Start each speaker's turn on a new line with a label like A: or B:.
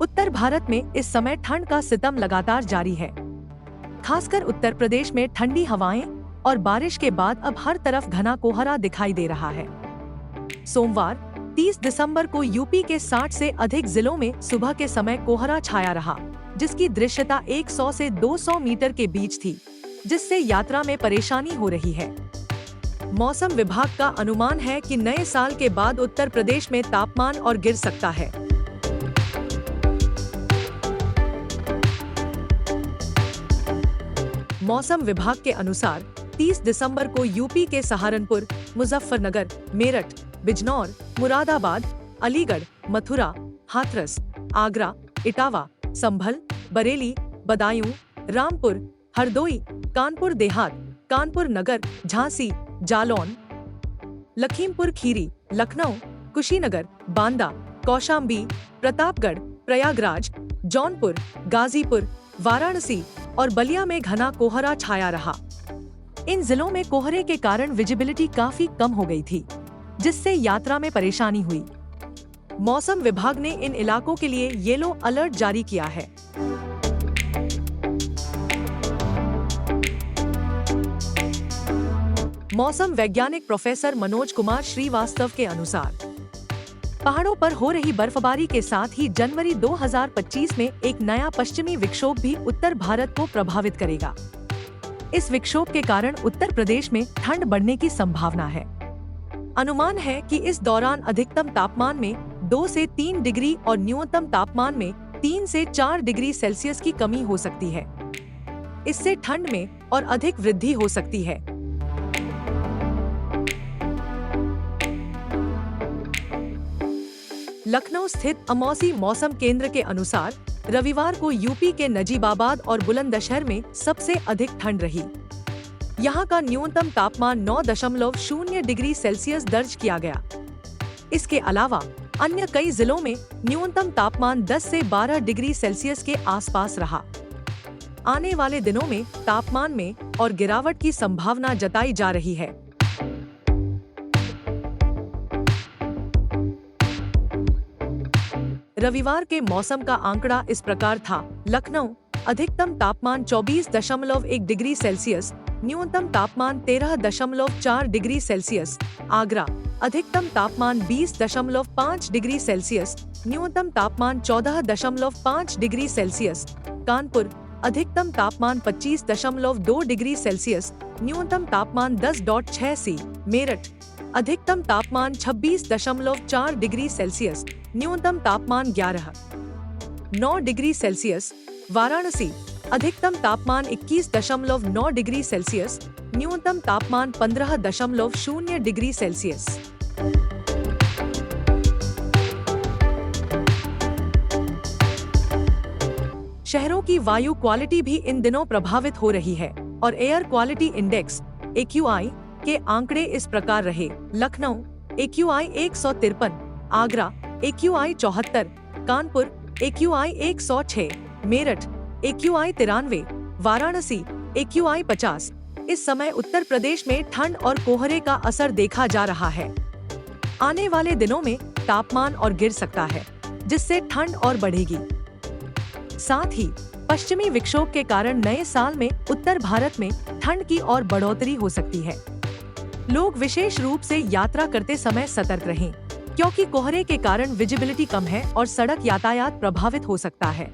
A: उत्तर भारत में इस समय ठंड का सितम लगातार जारी है। खासकर उत्तर प्रदेश में ठंडी हवाएं और बारिश के बाद अब हर तरफ घना कोहरा दिखाई दे रहा है। सोमवार 30 दिसंबर को यूपी के 60 से अधिक जिलों में सुबह के समय कोहरा छाया रहा, जिसकी दृश्यता 100 से 200 मीटर के बीच थी, जिससे यात्रा में परेशानी हो रही है। मौसम विभाग का अनुमान है कि नए साल के बाद उत्तर प्रदेश में तापमान और गिर सकता है। मौसम विभाग के अनुसार 30 दिसंबर को यूपी के सहारनपुर, मुजफ्फरनगर, मेरठ, बिजनौर, मुरादाबाद, अलीगढ़, मथुरा, हाथरस, आगरा, इटावा, संभल, बरेली, बदायूं, रामपुर, हरदोई, कानपुर देहात, कानपुर नगर, झांसी, जालौन, लखीमपुर खीरी, लखनऊ, कुशीनगर, बांदा, कौशाम्बी, प्रतापगढ़, प्रयागराज, जौनपुर, गाजीपुर, वाराणसी और बलिया में घना कोहरा छाया रहा। इन जिलों में कोहरे के कारण विजिबिलिटी काफी कम हो गई थी, जिससे यात्रा में परेशानी हुई। मौसम विभाग ने इन इलाकों के लिए येलो अलर्ट जारी किया है। मौसम वैज्ञानिक प्रोफेसर मनोज कुमार श्रीवास्तव के अनुसार पहाड़ों पर हो रही बर्फबारी के साथ ही जनवरी 2025 में एक नया पश्चिमी विक्षोभ भी उत्तर भारत को प्रभावित करेगा। इस विक्षोभ के कारण उत्तर प्रदेश में ठंड बढ़ने की संभावना है। अनुमान है कि इस दौरान अधिकतम तापमान में 2 से 3 डिग्री और न्यूनतम तापमान में 3 से 4 डिग्री सेल्सियस की कमी हो सकती है। इससे ठंड में और अधिक वृद्धि हो सकती है। लखनऊ स्थित अमौसी मौसम केंद्र के अनुसार रविवार को यूपी के नजीबाबाद और बुलंदशहर में सबसे अधिक ठंड रही। यहाँ का न्यूनतम तापमान 9.0 डिग्री सेल्सियस दर्ज किया गया। इसके अलावा अन्य कई जिलों में न्यूनतम तापमान 10 से 12 डिग्री सेल्सियस के आसपास रहा। आने वाले दिनों में तापमान में और गिरावट की संभावना जताई जा रही है। रविवार के मौसम का आंकड़ा इस प्रकार था। लखनऊ अधिकतम तापमान 24.1 डिग्री सेल्सियस, न्यूनतम तापमान 13.4 डिग्री सेल्सियस। आगरा अधिकतम तापमान 20.5 डिग्री सेल्सियस, न्यूनतम तापमान 14.5 डिग्री सेल्सियस। कानपुर अधिकतम तापमान 25.2 डिग्री सेल्सियस, न्यूनतम तापमान 10.6 सी। मेरठ अधिकतम तापमान 26.4 डिग्री सेल्सियस, न्यूनतम तापमान 11.9 डिग्री सेल्सियस। वाराणसी अधिकतम तापमान 21.9 डिग्री सेल्सियस, न्यूनतम तापमान 15.0 डिग्री सेल्सियस। शहरों की वायु क्वालिटी भी इन दिनों प्रभावित हो रही है और एयर क्वालिटी इंडेक्स AQI के आंकड़े इस प्रकार रहे। Lucknow AQI 153, Agra AQI 74, Kanpur AQI 106, Meerut AQI 93, Varanasi AQI 50। इस समय उत्तर प्रदेश में ठंड और कोहरे का असर देखा जा रहा है। आने वाले दिनों में तापमान और गिर सकता है, जिससे ठंड और बढ़ेगी। साथ ही पश्चिमी विक्षोभ के कारण नए साल में उत्तर भारत में ठंड की और बढ़ोतरी हो सकती है। लोग विशेष रूप से यात्रा करते समय सतर्क रहें, क्योंकि कोहरे के कारण विजिबिलिटी कम है और सड़क यातायात प्रभावित हो सकता है।